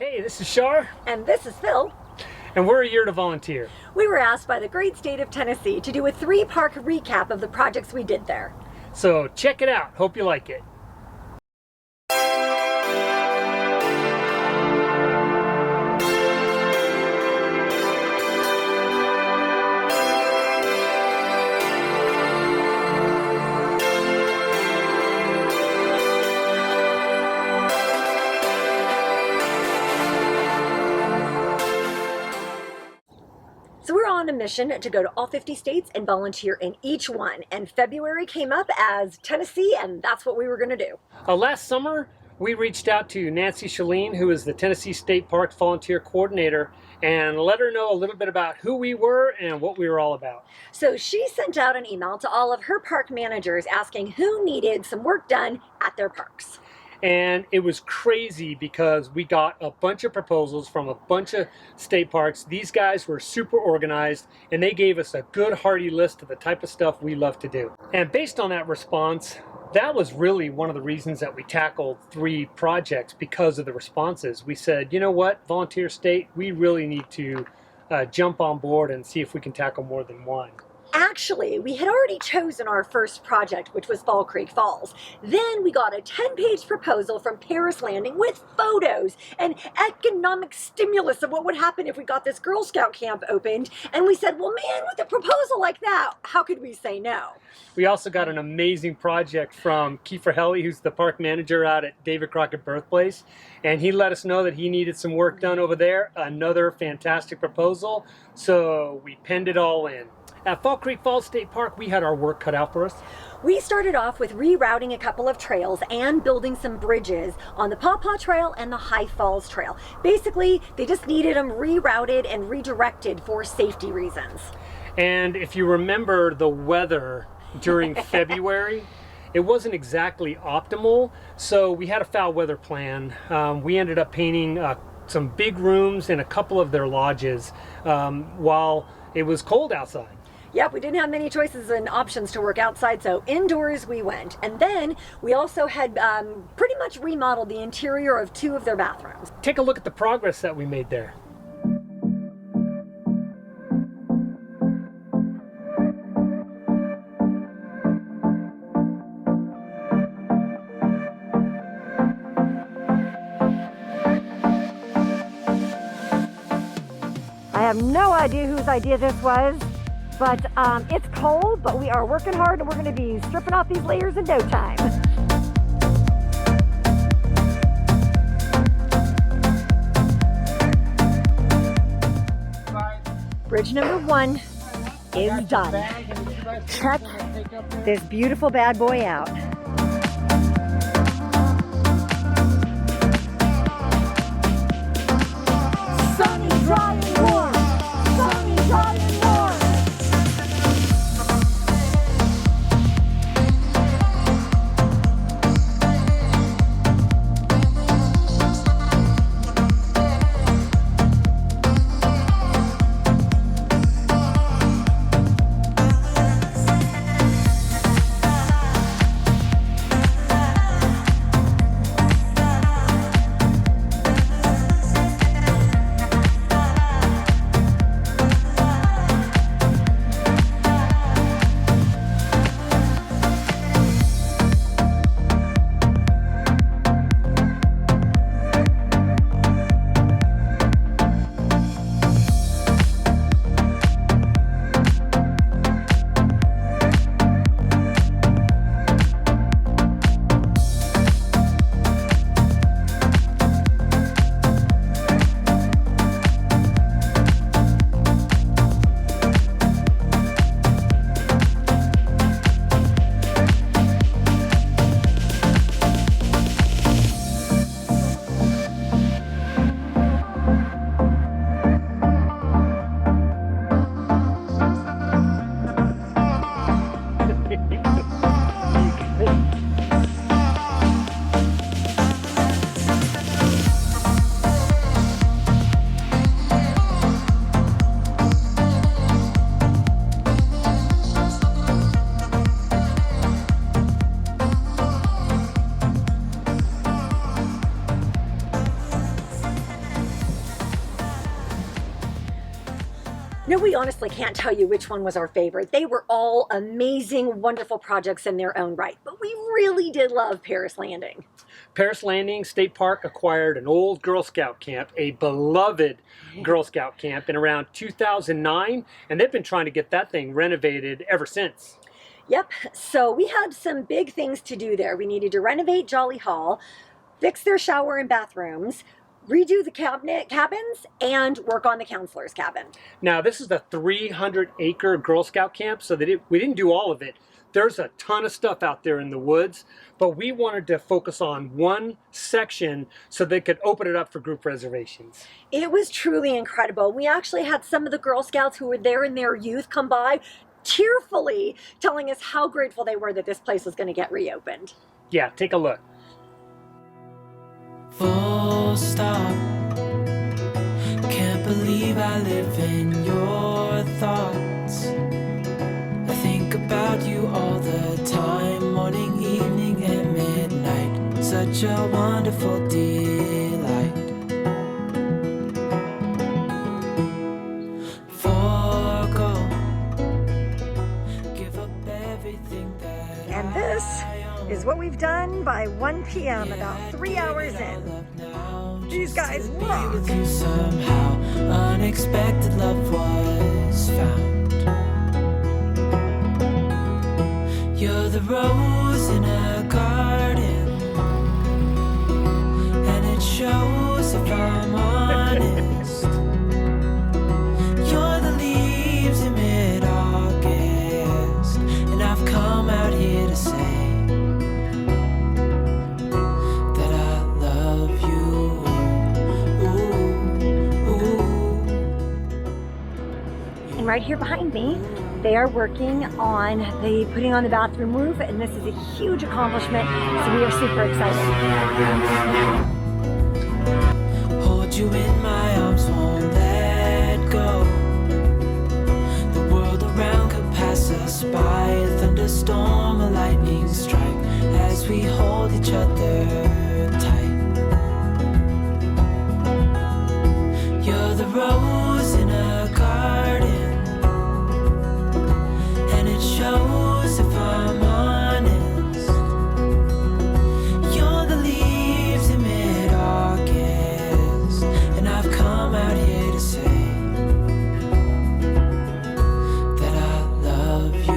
Hey, this is Shar. And this is Phil. And we're here to volunteer. We were asked by the great state of Tennessee to do a 3-park recap of the projects we did there. So check it out. Hope you like it. So we're on a mission to go to all 50 states and volunteer in each one. And February came up as Tennessee, and that's what we were going to do. Last summer, we reached out to Nancy Shalene, who is the Tennessee State Park Volunteer Coordinator, and let her know a little bit about who we were and what we were all about. So she sent out an email to all of her park managers asking who needed some work done at their parks. And it was crazy because we got a bunch of proposals from a bunch of state parks. These guys were super organized and they gave us a good hearty list of the type of stuff we love to do. And based on that response, that was really one of the reasons that we tackled 3 projects, because of the responses. We said, you know what, Volunteer State, we really need to jump on board and see if we can tackle more than one. Actually, we had already chosen our first project, which was Fall Creek Falls. Then we got a 10-page proposal from Paris Landing with photos and economic stimulus of what would happen if we got this Girl Scout camp opened. And we said, well, man, with a proposal like that, how could we say no? We also got an amazing project from Kiefer Helly, who's the park manager out at David Crockett Birthplace. And he let us know that he needed some work done over there. Another fantastic proposal. So we penned it all in. At Fall Creek Falls State Park, we had our work cut out for us. We started off with rerouting a couple of trails and building some bridges on the Paw Paw Trail and the High Falls Trail. Basically, they just needed them rerouted and redirected for safety reasons. And if you remember the weather during February, it wasn't exactly optimal, so we had a foul weather plan. We ended up painting some big rooms in a couple of their lodges while it was cold outside. Yep, we didn't have many choices and options to work outside, so indoors we went. And then we also had pretty much remodeled the interior of 2 of their bathrooms. Take a look at the progress that we made there. I have no idea whose idea this was, but it's cold, but we are working hard and we're going to be stripping off these layers in no time. Bridge number 1 is done. Check this beautiful bad boy out. Sunny, dry, and warm. Sunny, dry, and warm. No, we honestly can't tell you which one was our favorite. They were all amazing, wonderful projects in their own right, but we really did love Paris Landing. Paris Landing State Park acquired an old Girl Scout camp, a beloved Girl Scout camp, in around 2009, and they've been trying to get that thing renovated ever since. Yep, so we had some big things to do there. We needed to renovate Jolly Hall, fix their shower and bathrooms, redo the cabins, and work on the counselor's cabin. Now, this is a 300-acre Girl Scout camp, so we didn't do all of it. There's a ton of stuff out there in the woods, but we wanted to focus on one section so they could open it up for group reservations. It was truly incredible. We actually had some of the Girl Scouts who were there in their youth come by, tearfully telling us how grateful they were that this place was going to get reopened. Yeah, take a look. Full stop. Can't believe I live in your thoughts. I think about you all the time, morning, evening, and midnight. Such a wonderful delight. Forgo, give up everything that And this is what we've done by 1 p.m., about 3 hours in. These guys rock. with you somehow. Unexpected love was found. You're the rose in a garden, and it shows if I'm honest. You're the leaves in mid-August, and I've come out here to say that I love you. And right here behind me, they are working on putting on the bathroom roof, and this is a huge accomplishment, so we are super excited. Hold you in my arms, won't let go. The world around could pass us by, a thunderstorm, a lightning strike, as we hold each other tight. You're the rose in a garden, and it shows if I'm honest. You're the leaves in mid-August, and I've come out here to say that I love you.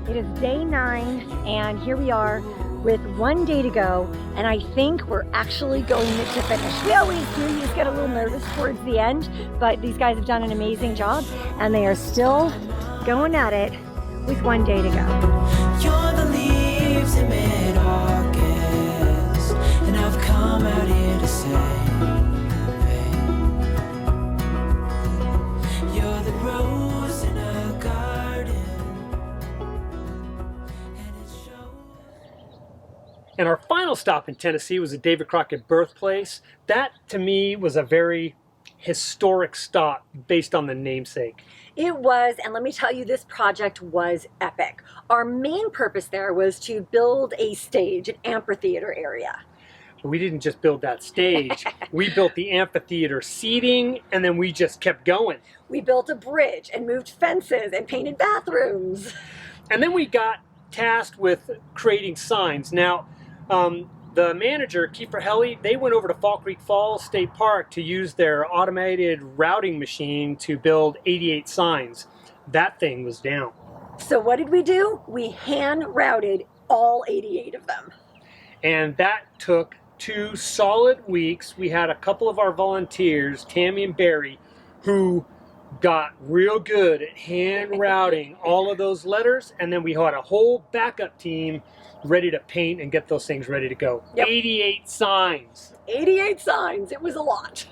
It is day 9, and here we are with 1 day to go, and I think we're actually going to finish. We always do, you just get a little nervous towards the end, but these guys have done an amazing job, and they are still going at it with 1 day to go. You're the leaves in mid-August, and I've come out here to say, you're the rose in a garden, and it shows. And our final stop in Tennessee was the David Crockett birthplace. That, to me, was a very historic stop based on the namesake. It was, and let me tell you, this project was epic. Our main purpose there was to build a stage, an amphitheater area. We didn't just build that stage. We built the amphitheater seating, and then we just kept going. We built a bridge and moved fences and painted bathrooms. And then we got tasked with creating signs. Now, the manager, Kiefer Helly, they went over to Fall Creek Falls State Park to use their automated routing machine to build 88 signs. That thing was down. So what did we do? We hand routed all 88 of them. And that took 2 solid weeks. We had a couple of our volunteers, Tammy and Barry, who got real good at hand routing all of those letters, and then we had a whole backup team ready to paint and get those things ready to go. Yep. 88 signs. 88 signs. It was a lot.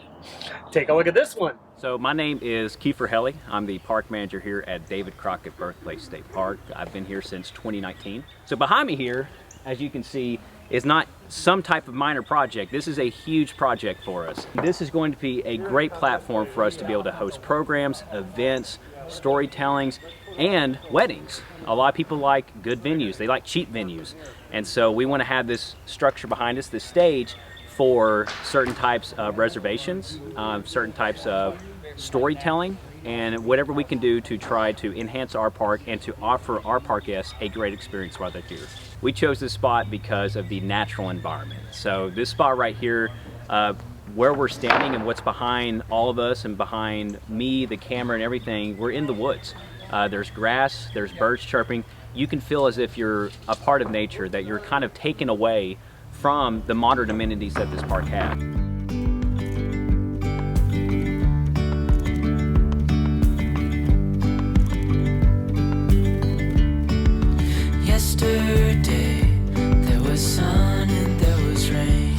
Take a look at this one. So my name is Kiefer Helly. I'm the park manager here at David Crockett Birthplace State Park. I've been here since 2019. So behind me here, as you can see, is not some type of minor project. This is a huge project for us. This is going to be a great platform for us to be able to host programs, events, storytellings, and weddings. A lot of people like good venues. They like cheap venues. And so we want to have this structure behind us, this stage, for certain types of reservations, certain types of storytelling, and whatever we can do to try to enhance our park and to offer our park guests a great experience while they're here. We chose this spot because of the natural environment. So this spot right here, where we're standing and what's behind all of us and behind me, the camera and everything, we're in the woods. There's grass, there's birds chirping. You can feel as if you're a part of nature, that you're kind of taken away from the modern amenities that this park has. Yesterday there was sun and there was rain,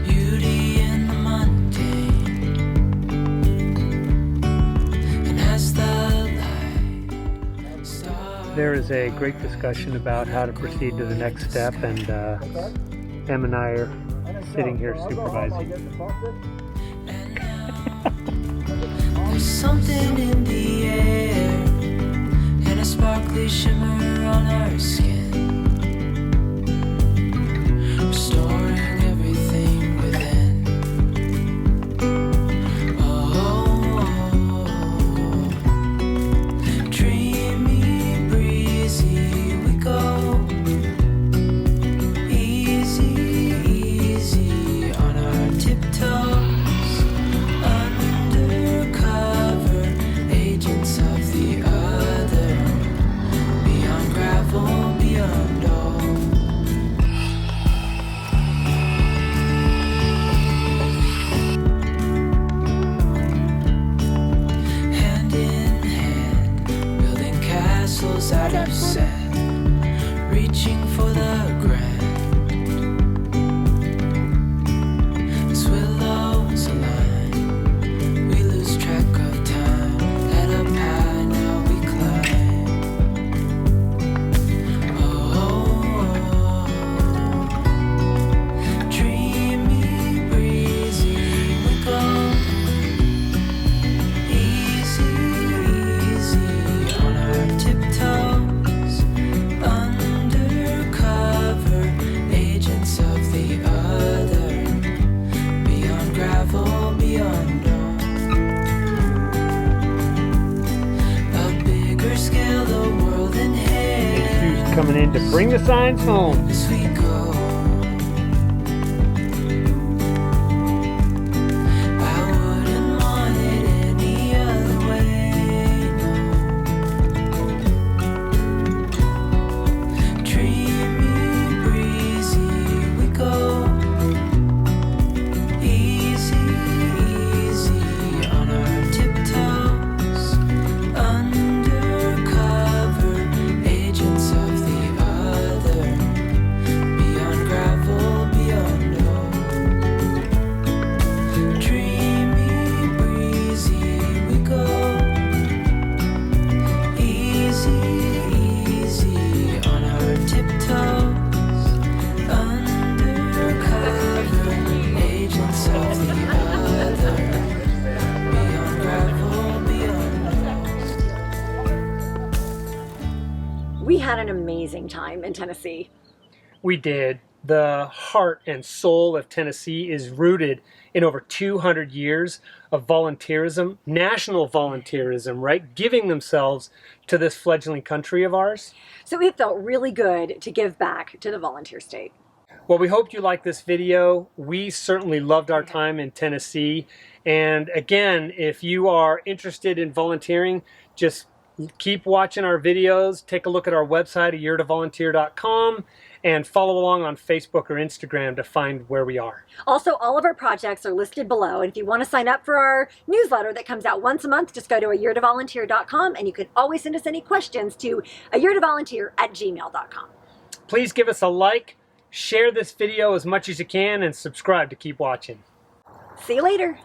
beauty in the mundane, and as the light started, There is a great discussion about how to proceed to the next step, and Em and I are sitting here supervising. and now there's something in the air and a sparkly shimmer on our skin, restoring everything within. Oh, dreamy, breezy we go, easy, easy on our tiptoes, undercover agents of the other, beyond gravel, beyond all. Hand in hand, building castles out of sand, reaching for the grand. As willows align, we lose track of time. Head up high, now we climb. Oh, dreamy, breezy we go, easy, easy on our tiptoes, undercover agents of the other, beyond gravel, beyond all. A bigger scale, the world in hand. Who's coming in to bring the signs home? As we go, I wouldn't want it any other way, no. Dreamy, breezy we go, easy, easy on our tiptoes, undercover agents of the other, beyond gravel, beyond all. Dreamy, breezy we go, easy, easy on our tiptoes, undercover agents of the other, beyond gravel, beyond all. We had an amazing time in Tennessee. We did. The heart and soul of Tennessee is rooted in over 200 years of volunteerism, national volunteerism, right? Giving themselves to this fledgling country of ours. So it felt really good to give back to the volunteer state. Well, we hope you liked this video. We certainly loved our time in Tennessee. And again, if you are interested in volunteering, just keep watching our videos. Take a look at our website, ayeartovolunteer.com. and follow along on Facebook or Instagram to find where we are. Also, all of our projects are listed below, and if you want to sign up for our newsletter that comes out once a month, just go to ayeartovolunteer.com, and you can always send us any questions to ayeartovolunteer@gmail.com. Please give us a like, share this video as much as you can, and subscribe to keep watching. See you later.